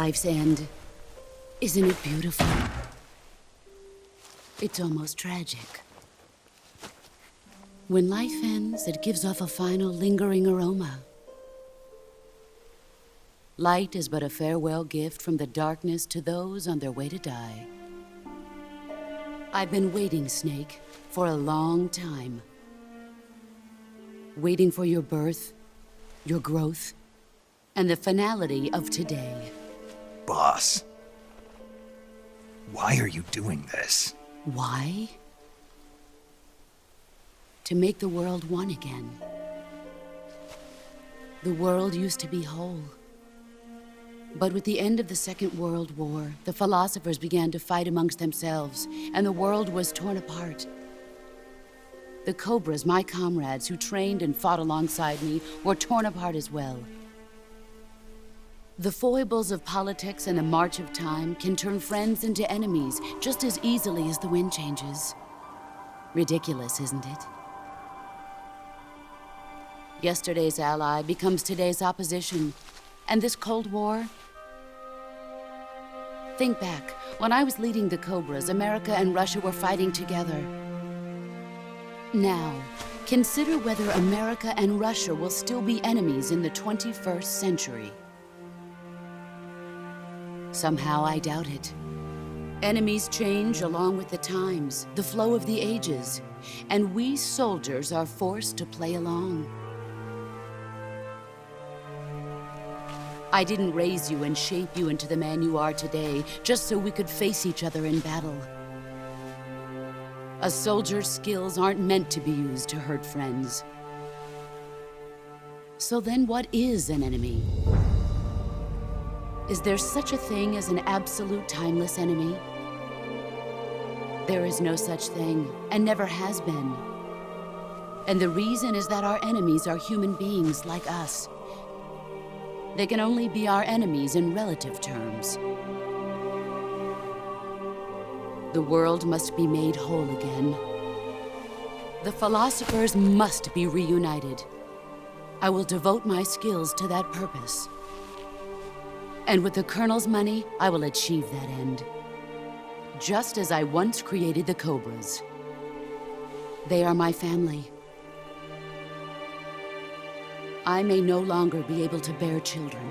life's end. Isn't it beautiful? It's almost tragic. When life ends, it gives off a final lingering aroma. Light is but a farewell gift from the darkness to those on their way to die. I've been waiting, Snake, for a long time. Waiting for your birth, your growth, and the finality of today. Boss, why are you doing this? Why? To make the world one again. The world used to be whole. But with the end of the Second World War, the philosophers began to fight amongst themselves, and the world was torn apart. The Cobras, my comrades who trained and fought alongside me, were torn apart as well. The foibles of politics and the march of time can turn friends into enemies just as easily as the wind changes. Ridiculous, isn't it? Yesterday's ally becomes today's opposition. And this Cold War? Think back. When I was leading the Cobras, America and Russia were fighting together. Now, consider whether America and Russia will still be enemies in the 21st century. Somehow I doubt it. Enemies change along with the times, the flow of the ages, and we soldiers are forced to play along. I didn't raise you and shape you into the man you are today just so we could face each other in battle. A soldier's skills aren't meant to be used to hurt friends. So then what is an enemy? Is there such a thing as an absolute timeless enemy? There is no such thing, and never has been. And the reason is that our enemies are human beings like us. They can only be our enemies in relative terms. The world must be made whole again. The philosophers must be reunited. I will devote my skills to that purpose. And with the Colonel's money, I will achieve that end. Just as I once created the Cobras. They are my family. I may no longer be able to bear children,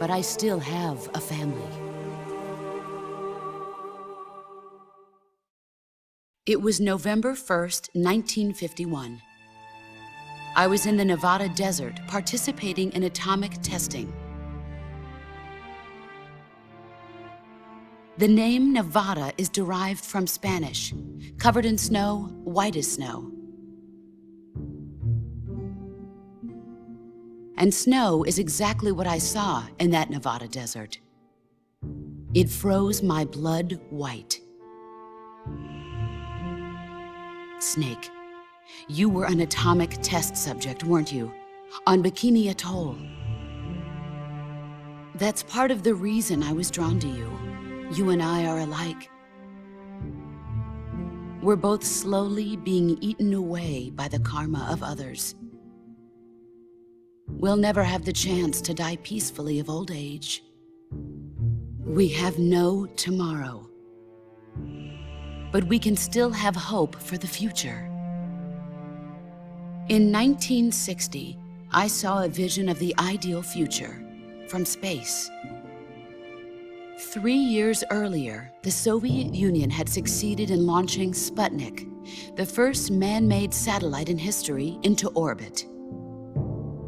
but I still have a family. It was November 1st, 1951. I was in the Nevada desert participating in atomic testing. The name Nevada is derived from Spanish, covered in snow, white as snow. And snow is exactly what I saw in that Nevada desert. It froze my blood white. Snake, you were an atomic test subject, weren't you? On Bikini Atoll. That's part of the reason I was drawn to you. You and I are alike. We're both slowly being eaten away by the karma of others. We'll never have the chance to die peacefully of old age. We have no tomorrow. But we can still have hope for the future. In 1960, I saw a vision of the ideal future from space. 3 years earlier, the Soviet Union had succeeded in launching Sputnik, the first man-made satellite in history, into orbit.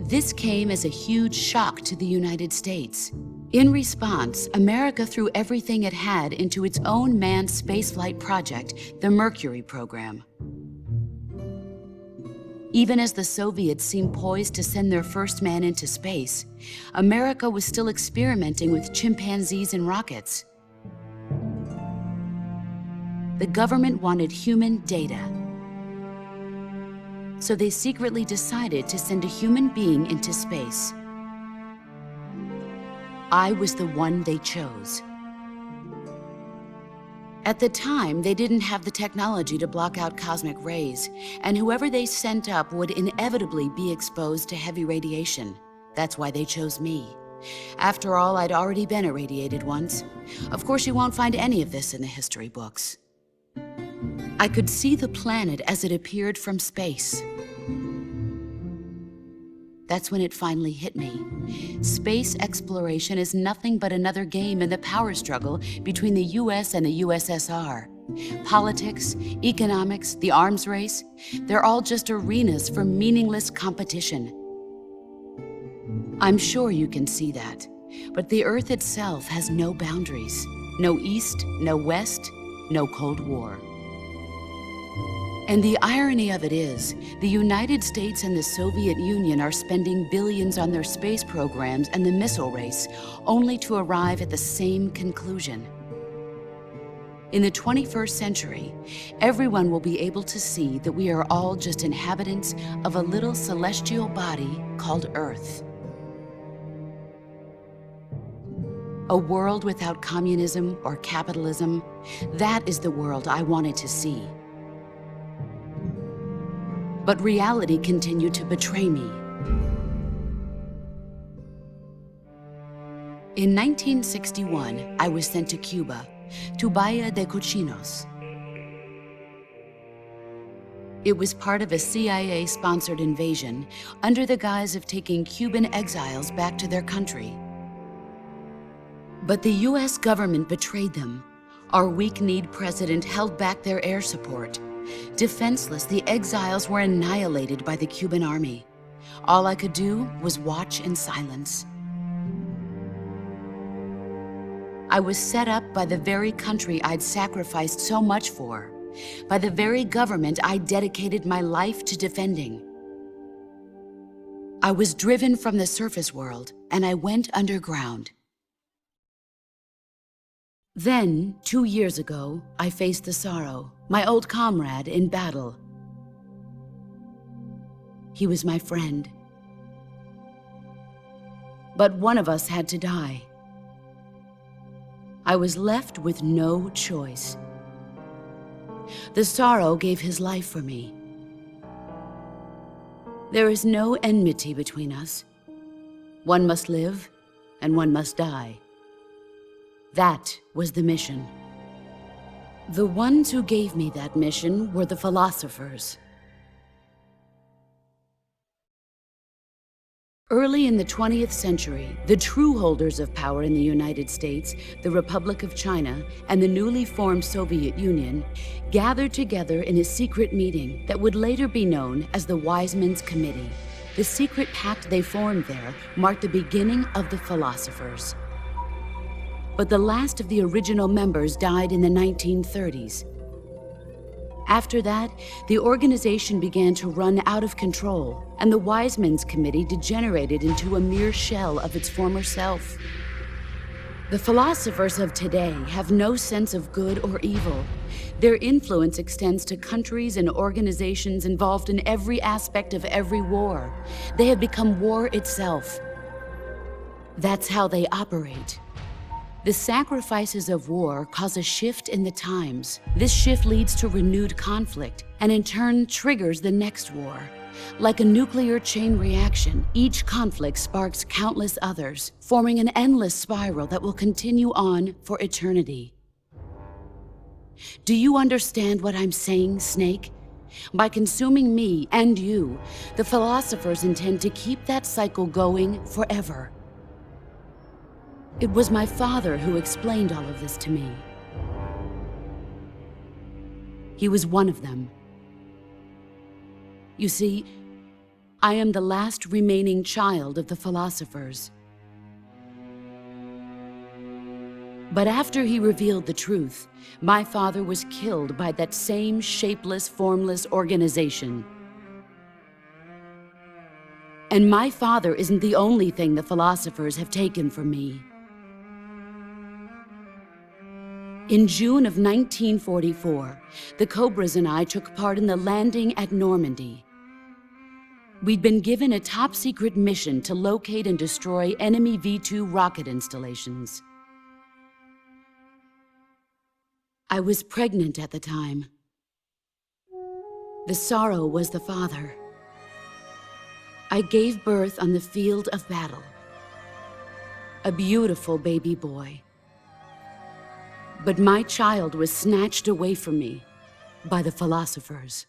This came as a huge shock to the United States. In response, America threw everything it had into its own manned spaceflight project, the Mercury program. Even as the Soviets seemed poised to send their first man into space, America was still experimenting with chimpanzees and rockets. The government wanted human data. So they secretly decided to send a human being into space. I was the one they chose. At the time, they didn't have the technology to block out cosmic rays, and whoever they sent up would inevitably be exposed to heavy radiation. That's why they chose me. After all, I'd already been irradiated once. Of course, you won't find any of this in the history books. I could see the planet as it appeared from space. That's when it finally hit me. Space exploration is nothing but another game in the power struggle between the US and the USSR. Politics, economics, the arms race, they're all just arenas for meaningless competition. I'm sure you can see that, but the Earth itself has no boundaries. No East, no West, no Cold War. And the irony of it is, the United States and the Soviet Union are spending billions on their space programs and the missile race, only to arrive at the same conclusion. In the 21st century, everyone will be able to see that we are all just inhabitants of a little celestial body called Earth. A world without communism or capitalism, that is the world I wanted to see. But reality continued to betray me. In 1961, I was sent to Cuba, to Bahia de Cochinos. It was part of a CIA-sponsored invasion under the guise of taking Cuban exiles back to their country. But the US government betrayed them. Our weak-kneed president held back their air support. Defenseless, the exiles were annihilated by the Cuban army. All I could do was watch in silence. I was set up by the very country I'd sacrificed so much for, by the very government I dedicated my life to defending. I was driven from the surface world, and I went underground. Then, 2 years ago, I faced the Sorrow, my old comrade in battle. He was my friend. But one of us had to die. I was left with no choice. The Sorrow gave his life for me. There is no enmity between us. One must live, and one must die. That was the mission. The ones who gave me that mission were the philosophers. Early in the 20th century, the true holders of power in the United States, the Republic of China, and the newly formed Soviet Union gathered together in a secret meeting that would later be known as the Wise Men's Committee. The secret pact they formed there marked the beginning of the philosophers. But the last of the original members died in the 1930s. After that, the organization began to run out of control, and the Wise Men's Committee degenerated into a mere shell of its former self. The philosophers of today have no sense of good or evil. Their influence extends to countries and organizations involved in every aspect of every war. They have become war itself. That's how they operate. The sacrifices of war cause a shift in the times. This shift leads to renewed conflict, and in turn triggers the next war. Like a nuclear chain reaction, each conflict sparks countless others, forming an endless spiral that will continue on for eternity. Do you understand what I'm saying, Snake? By consuming me and you, the philosophers intend to keep that cycle going forever. It was my father who explained all of this to me. He was one of them. You see, I am the last remaining child of the philosophers. But after he revealed the truth, my father was killed by that same shapeless, formless organization. And my father isn't the only thing the philosophers have taken from me. In June of 1944, the Cobras and I took part in the landing at Normandy. We'd been given a top-secret mission to locate and destroy enemy V-2 rocket installations. I was pregnant at the time. The Sorrow was the father. I gave birth on the field of battle. a beautiful baby boy. But my child was snatched away from me by the philosophers.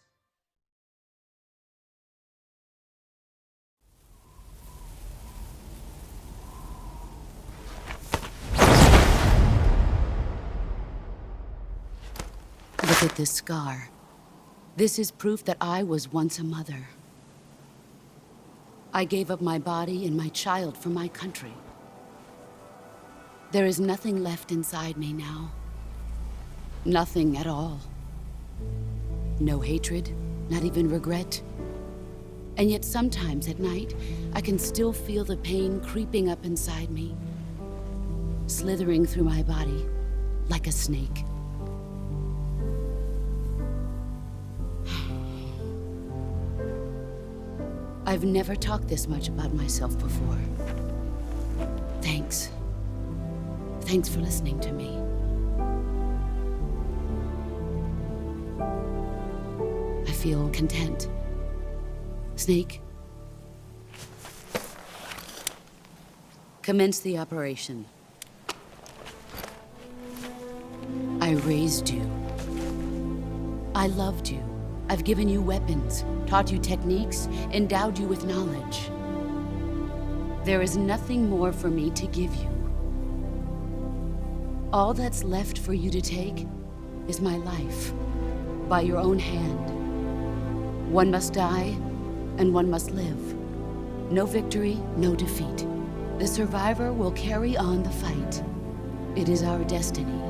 Look at this scar. This is proof that I was once a mother. I gave up my body and my child for my country. There is nothing left inside me now. Nothing at all. No hatred, not even regret. And yet sometimes at night, I can still feel the pain creeping up inside me, slithering through my body like a snake. I've never talked this much about myself before. Thanks. Thanks for listening to me. I feel content. Snake, commence the operation. I raised you. I loved you. I've given you weapons, taught you techniques, endowed you with knowledge. There is nothing more for me to give you. All that's left for you to take is my life, by your own hand. One must die, and one must live. No victory, no defeat. The survivor will carry on the fight. It is our destiny.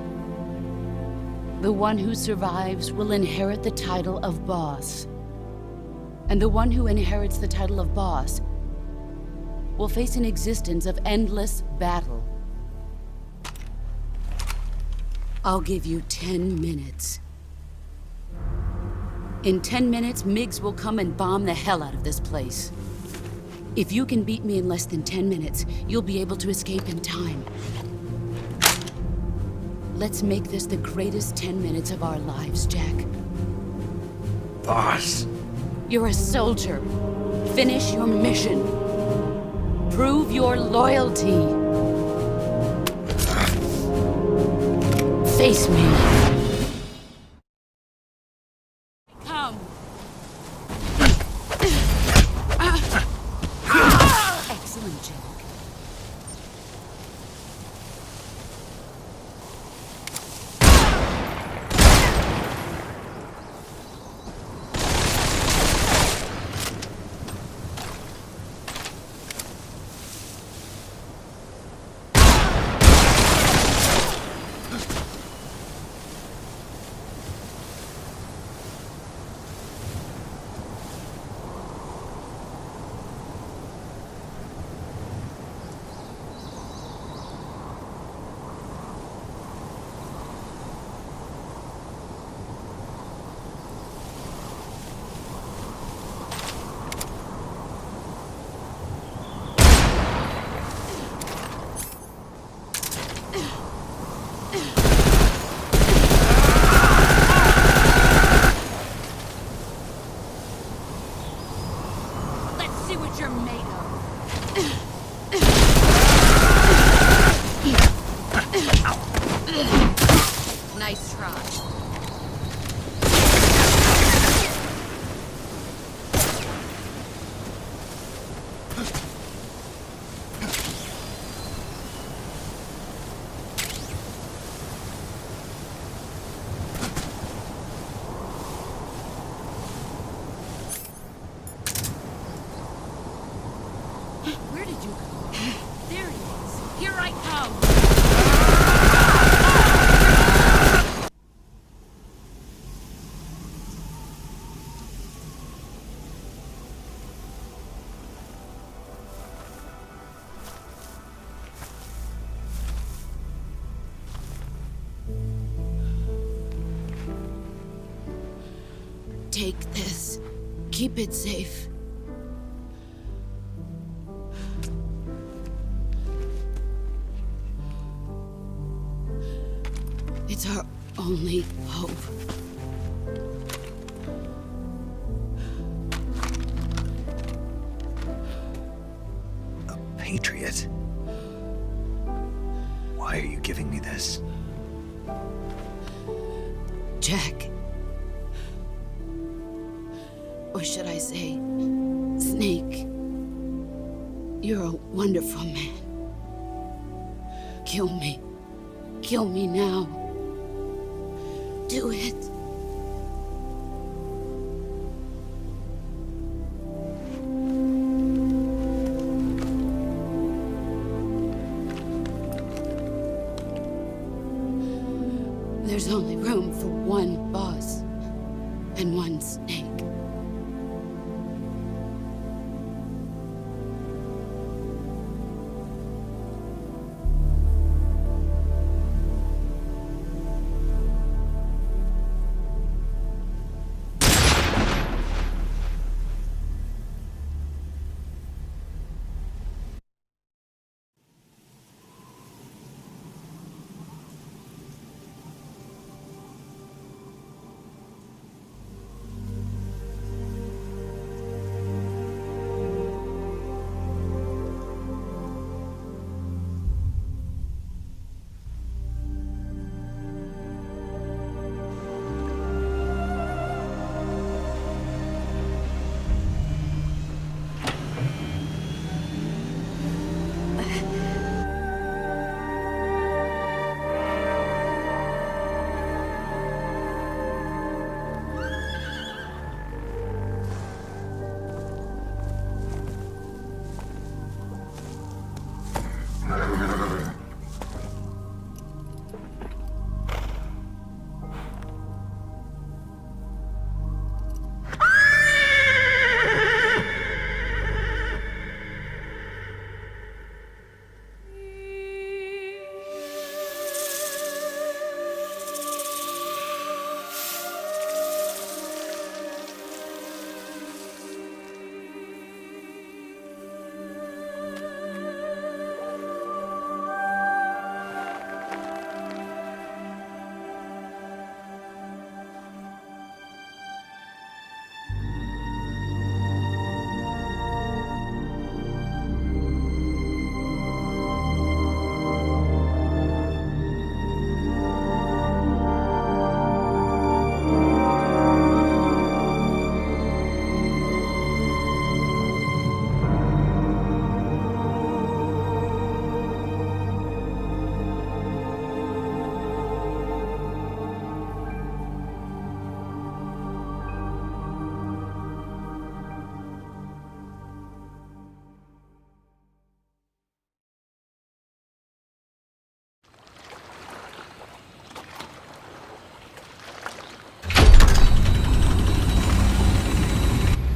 The one who survives will inherit the title of boss. And the one who inherits the title of boss will face an existence of endless battle. I'll give you 10 minutes. In 10 minutes, MiGs will come and bomb the hell out of this place. If you can beat me in less than 10 minutes, you'll be able to escape in time. Let's make this the greatest 10 minutes of our lives, Jack. Boss. You're a soldier. Finish your mission. Prove your loyalty. Face me. Come. Excellent, Jack. See what you're made of. Nice try. Where did you go? There he is. Here I come. Take this. Keep it safe. It's our only hope. A patriot. Why are you giving me this? Jack. Or should I say, Snake. You're a wonderful man. Kill me. Kill me now. Do it. There's only room for one boss and one snake.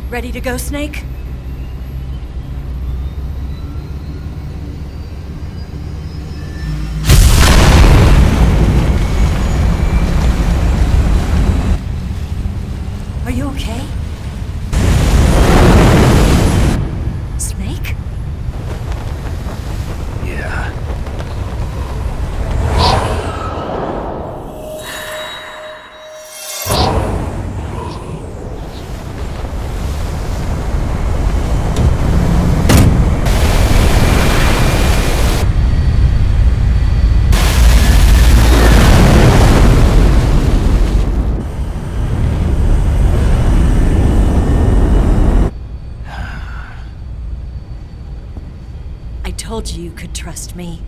Ready to go, Snake? Are you okay? Snake? Yeah. I told you you could trust me.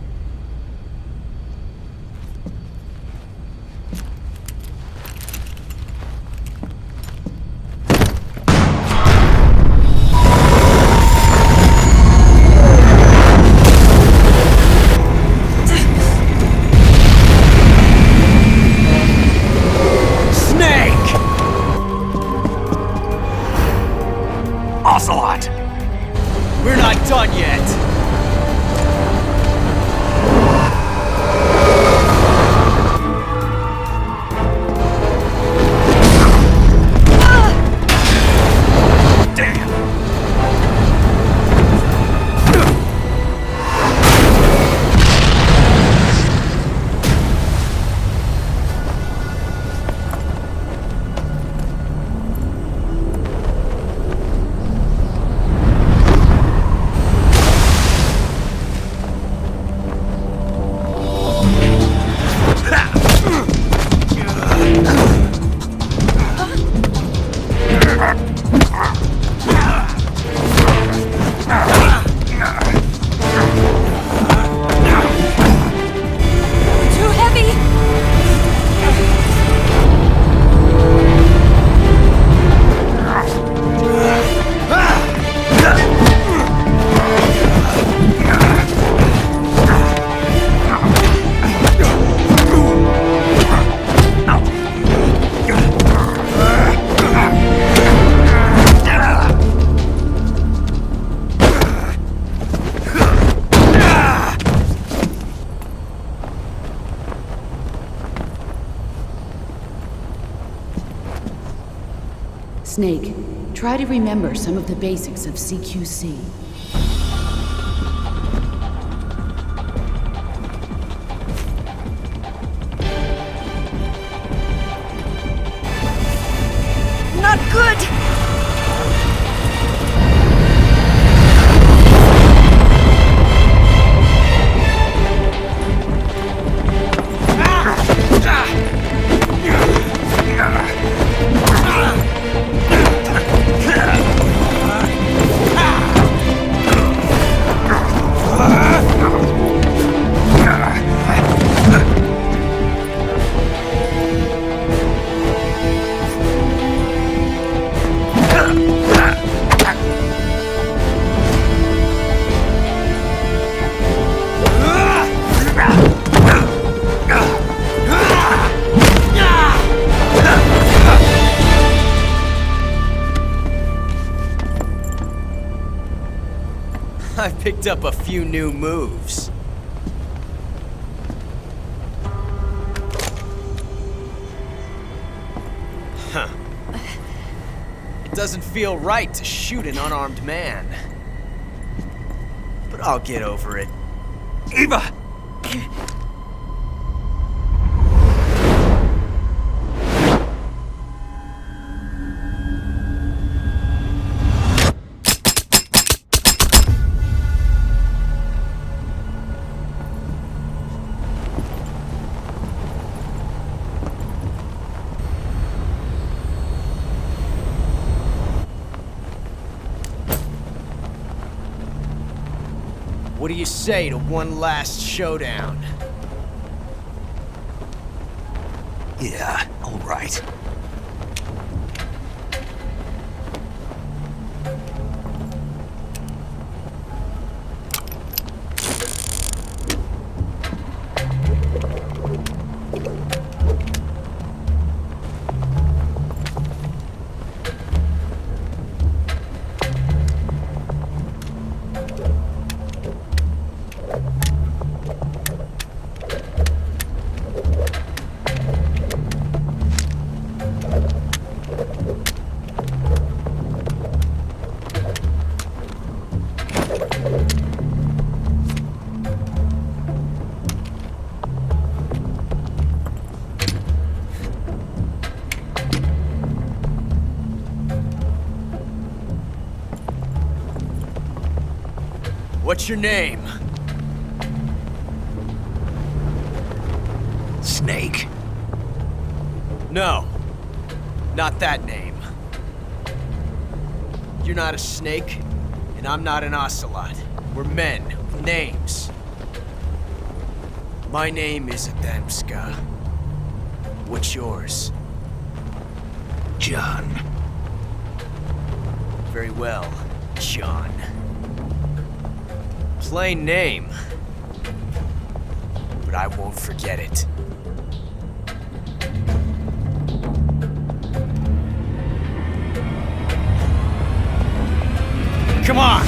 Ocelot! We're not done yet! Snake, try to remember some of the basics of CQC. Not good! I've picked up a few new moves. Huh. It doesn't feel right to shoot an unarmed man. But I'll get over it. Eva! What do you say to one last showdown? Yeah, all right. What's your name? Snake. No. Not that name. You're not a snake, and I'm not an ocelot. We're men with names. My name is Adamska. What's yours? John. Very well, John. Plain name. But I won't forget it. Come on!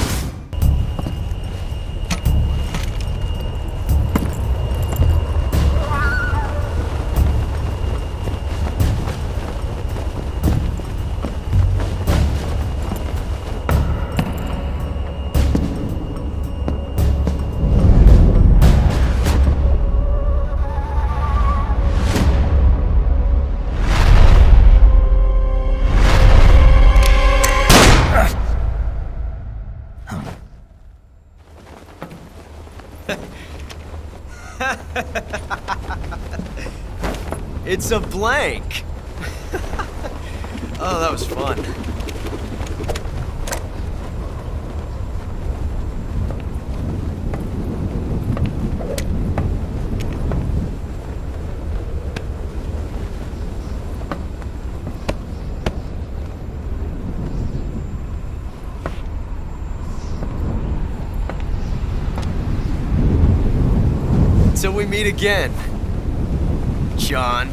It's a blank! Oh, that was fun. Till we meet again, John.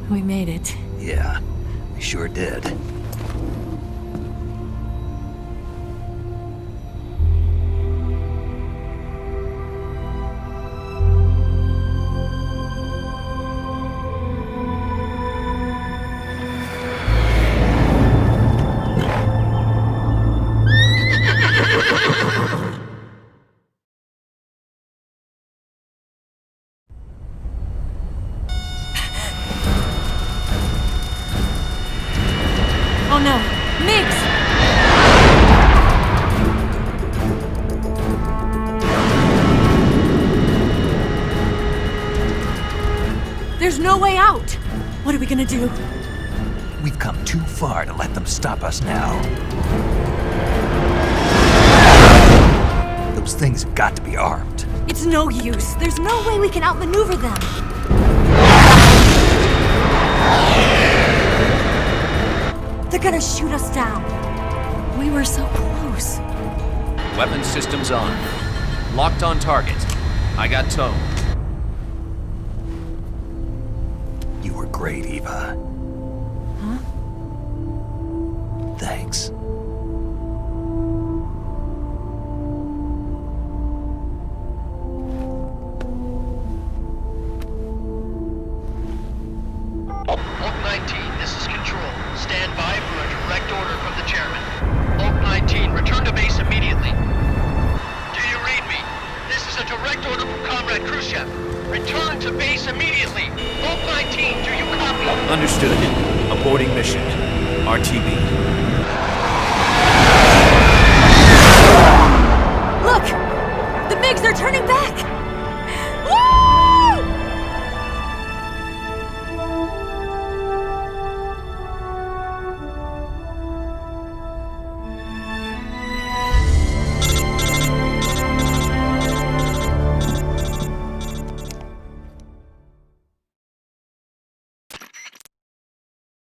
We made it. Yeah, we sure did. Oh no! Migs! There's no way out! What are we gonna do? We've come too far to let them stop us now. Those things have got to be armed. It's no use. There's no way we can outmaneuver them. They're gonna shoot us down. We were so close. Weapons systems on. Locked on target. I got tow. You were great, Eva. Huh? Thanks. Oak 19, this is Control. Stand by for a direct order from the chairman. Oak 19, return to base immediately. Do you read me? This is a direct order from Comrade Khrushchev. Return to base immediately. Oak 19, do you copy? Understood. Aborting mission. RTB. Look! The MiGs are turning back! Woo!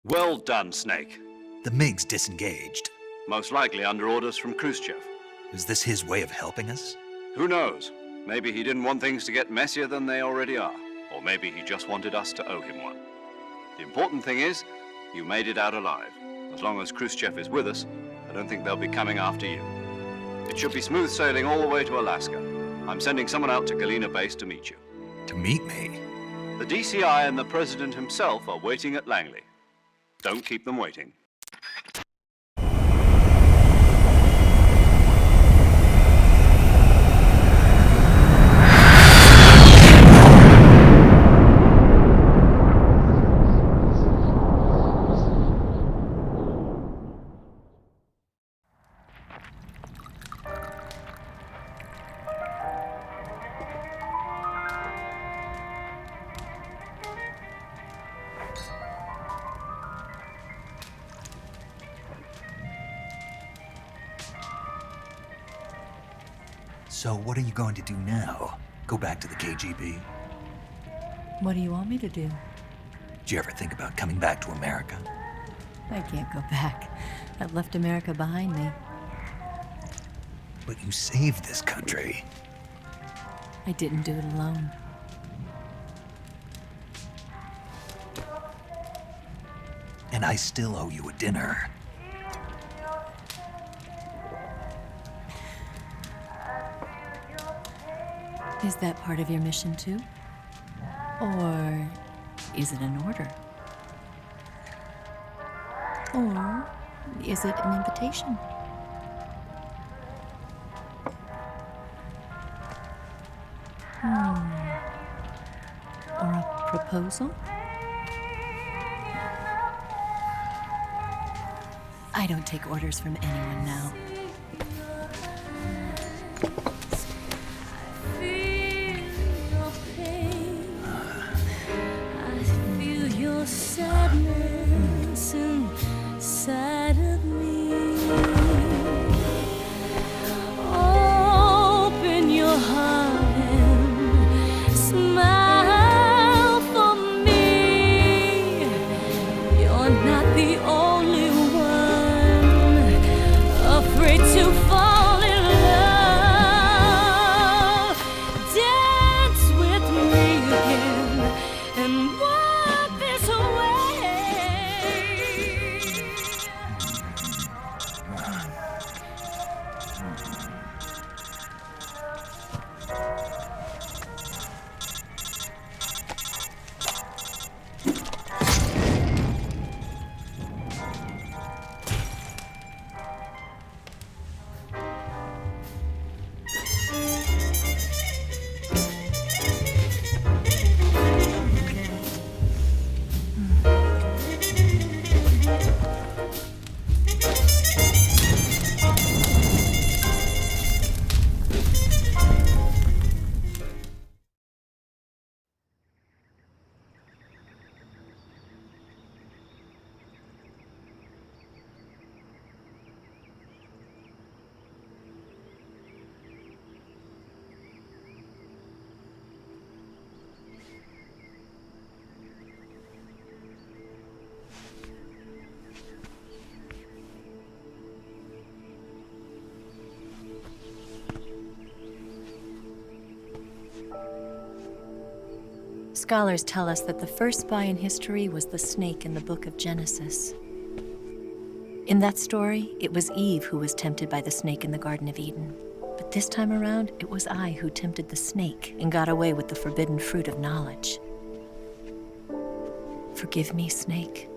Well done, Snake. The MiGs disengaged. Most likely under orders from Khrushchev. Is this his way of helping us? Who knows? Maybe he didn't want things to get messier than they already are. Or maybe he just wanted us to owe him one. The important thing is, you made it out alive. As long as Khrushchev is with us, I don't think they'll be coming after you. It should be smooth sailing all the way to Alaska. I'm sending someone out to Galena Base to meet you. To meet me? The DCI and the President himself are waiting at Langley. Don't keep them waiting. So what are you going to do now? Go back to the KGB? What do you want me to do? Did you ever think about coming back to America? I can't go back. I've left America behind me. But you saved this country. I didn't do it alone. And I still owe you a dinner. Is that part of your mission too? Or is it an order? Or is it an invitation? Or a proposal? I don't take orders from anyone now. Sadness inside of me. Open your heart and smile for me. You're not the only one afraid Scholars tell us that the first spy in history was the snake in the book of Genesis. In that story, it was Eve who was tempted by the snake in the Garden of Eden. But this time around, it was I who tempted the snake and got away with the forbidden fruit of knowledge. Forgive me, snake.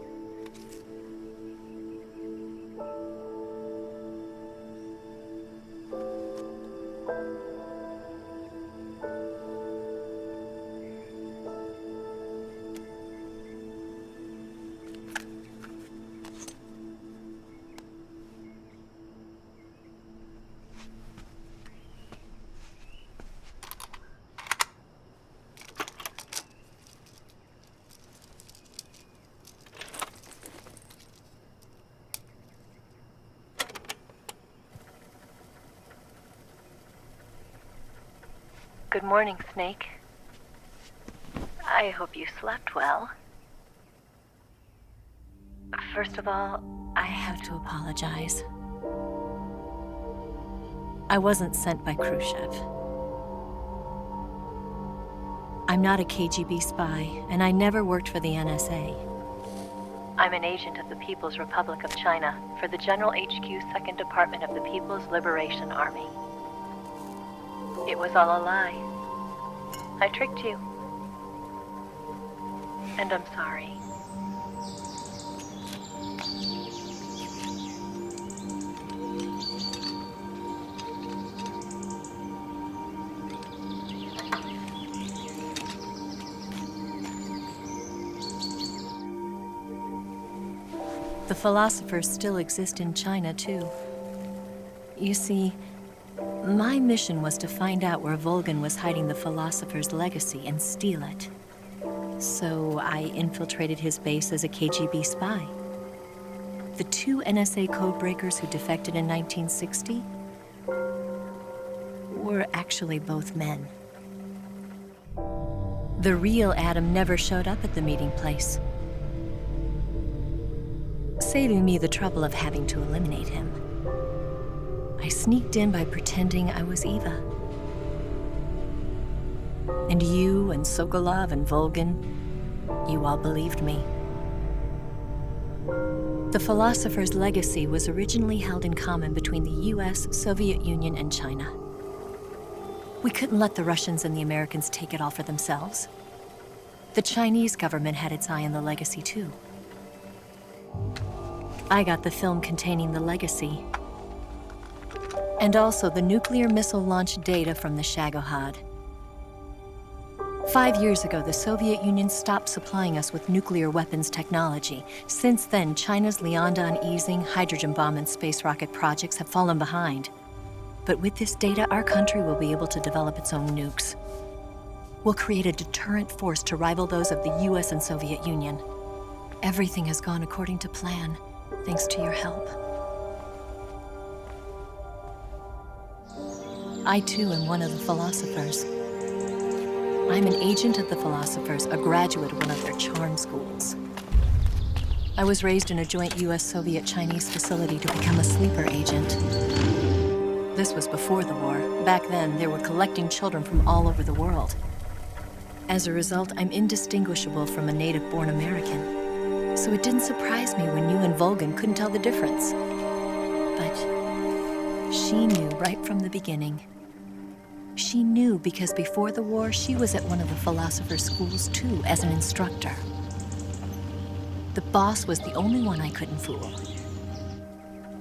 Good morning, Snake. I hope you slept well. First of all, I have to apologize. I wasn't sent by Khrushchev. I'm not a KGB spy, and I never worked for the NSA. I'm an agent of the People's Republic of China for the General HQ 2nd Department of the People's Liberation Army. It was all a lie. I tricked you. And I'm sorry. The philosophers still exist in China, too. You see, my mission was to find out where Volgan was hiding the philosopher's legacy and steal it. So I infiltrated his base as a KGB spy. The 2 NSA codebreakers who defected in 1960 were actually both men. The real Adam never showed up at the meeting place, saving me the trouble of having to eliminate him. I sneaked in by pretending I was Eva. And you and Sokolov and Volgan, you all believed me. The philosopher's legacy was originally held in common between the US, Soviet Union, and China. We couldn't let the Russians and the Americans take it all for themselves. The Chinese government had its eye on the legacy, too. I got the film containing the legacy, and also the nuclear missile launch data from the Shagohod. 5 years ago, the Soviet Union stopped supplying us with nuclear weapons technology. Since then, China's Liaodong easing, hydrogen bomb, and space rocket projects have fallen behind. But with this data, our country will be able to develop its own nukes. We'll create a deterrent force to rival those of the US and Soviet Union. Everything has gone according to plan, thanks to your help. I, too, am one of the philosophers. I'm an agent of the philosophers, a graduate of one of their charm schools. I was raised in a joint US-Soviet-Chinese facility to become a sleeper agent. This was before the war. Back then, they were collecting children from all over the world. As a result, I'm indistinguishable from a native-born American. So it didn't surprise me when you and Volgan couldn't tell the difference. But she knew right from the beginning. She knew because before the war, she was at one of the philosopher's schools too, as an instructor. The boss was the only one I couldn't fool.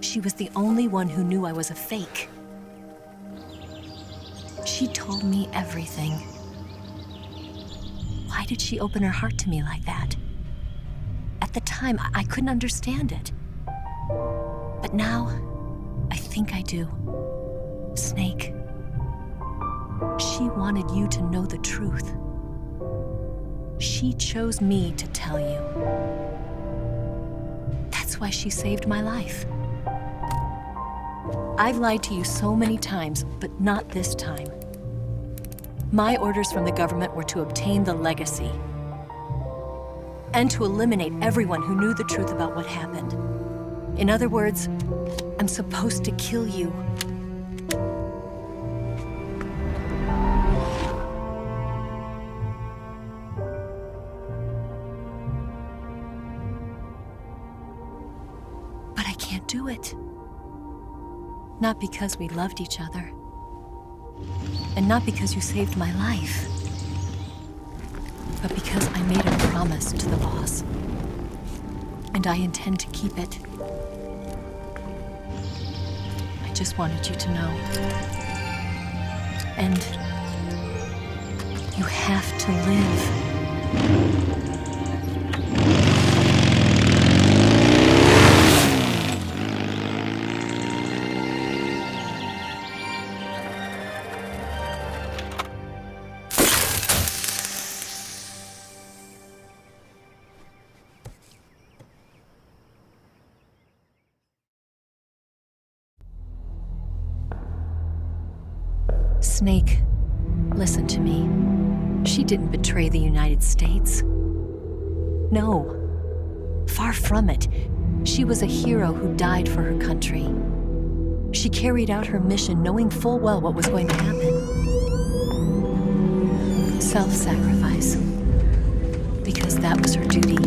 She was the only one who knew I was a fake. She told me everything. Why did she open her heart to me like that? At the time, I couldn't understand it. But now, I think I do. Snake. She wanted you to know the truth. She chose me to tell you. That's why she saved my life. I've lied to you so many times, but not this time. My orders from the government were to obtain the legacy and to eliminate everyone who knew the truth about what happened. In other words, I'm supposed to kill you. do it. Not because we loved each other. And not because you saved my life. But because I made a promise to the boss. And I intend to keep it. I just wanted you to know. And you have to live. Snake, listen to me. She didn't betray the United States. No, far from it. She was a hero who died for her country. She carried out her mission knowing full well what was going to happen. Self-sacrifice. Because that was her duty.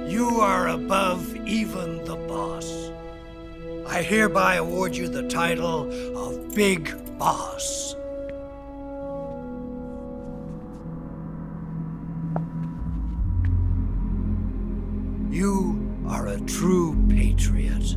You are above even the boss. I hereby award you the title of Big Boss. You are a true patriot.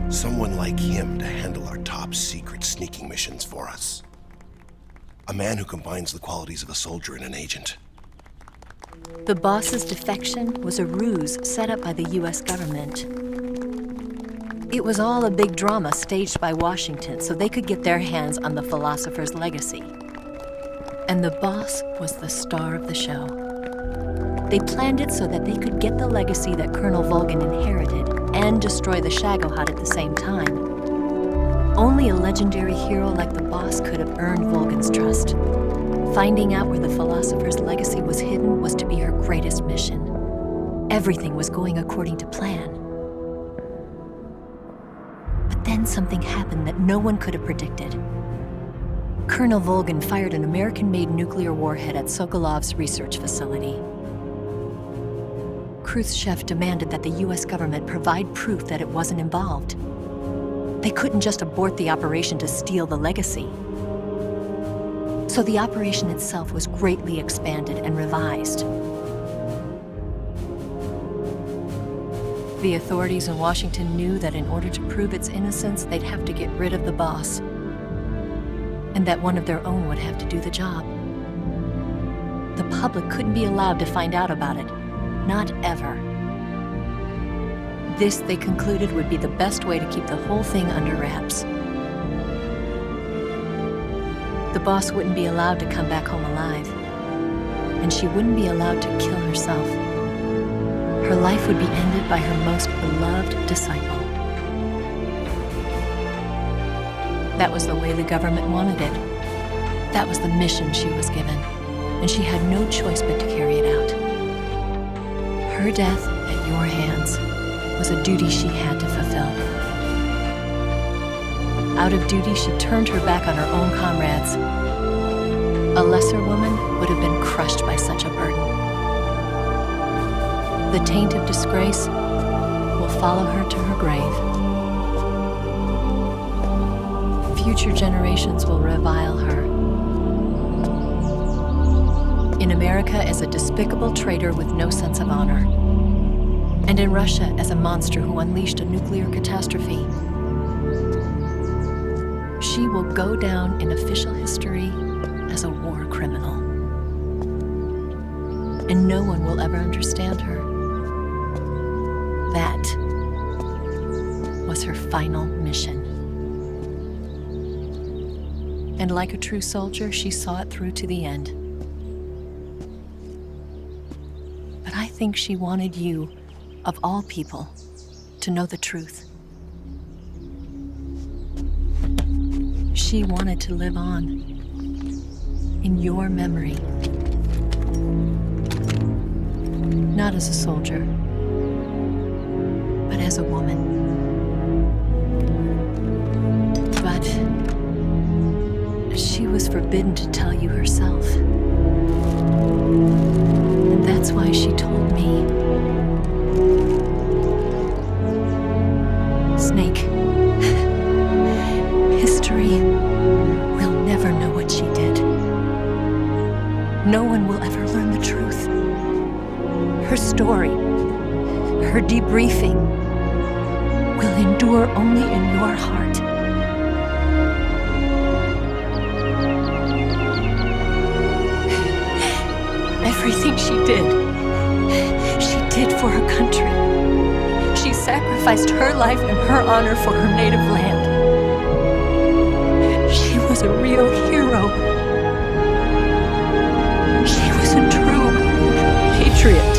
Someone like him to handle our top secret sneaking missions for us. A man who combines the qualities of a soldier and an agent. The boss's defection was a ruse set up by the US government. It was all a big drama staged by Washington so they could get their hands on the philosopher's legacy. And the boss was the star of the show. They planned it so that they could get the legacy that Colonel Volgin inherited and destroy the Shagohod at the same time. Only a legendary hero like the boss could have earned Volgin's trust. Finding out where the philosopher's legacy was hidden was to be her greatest mission. Everything was going according to plan. But then something happened that no one could have predicted. Colonel Volgin fired an American-made nuclear warhead at Sokolov's research facility. Khrushchev demanded that the US government provide proof that it wasn't involved. They couldn't just abort the operation to steal the legacy. So the operation itself was greatly expanded and revised. The authorities in Washington knew that in order to prove its innocence, they'd have to get rid of the boss, and that one of their own would have to do the job. The public couldn't be allowed to find out about it. Not ever. This, they concluded, would be the best way to keep the whole thing under wraps. The boss wouldn't be allowed to come back home alive, and she wouldn't be allowed to kill herself. Her life would be ended by her most beloved disciple. That was the way the government wanted it. That was the mission she was given, and she had no choice but to carry it out. Her death at your hands was a duty she had to fulfill. Out of duty, she turned her back on her own comrades. A lesser woman would have been crushed by such a burden. The taint of disgrace will follow her to her grave. Future generations will revile her. In America as a despicable traitor with no sense of honor. And in Russia as a monster who unleashed a nuclear catastrophe. She will go down in official history as a war criminal. And no one will ever understand her. That was her final mission. And like a true soldier, she saw it through to the end. But I think she wanted you, of all people, to know the truth. She wanted to live on in your memory. Not as a soldier, but as a woman. But she was forbidden to tell you herself. And that's why she told me. Snake, history will never know what she did. No one will ever learn the truth. Her story, her debriefing, will endure only in your heart. Everything she did for her country. She sacrificed her life and her honor for her native land. She was a real hero. She was a true patriot.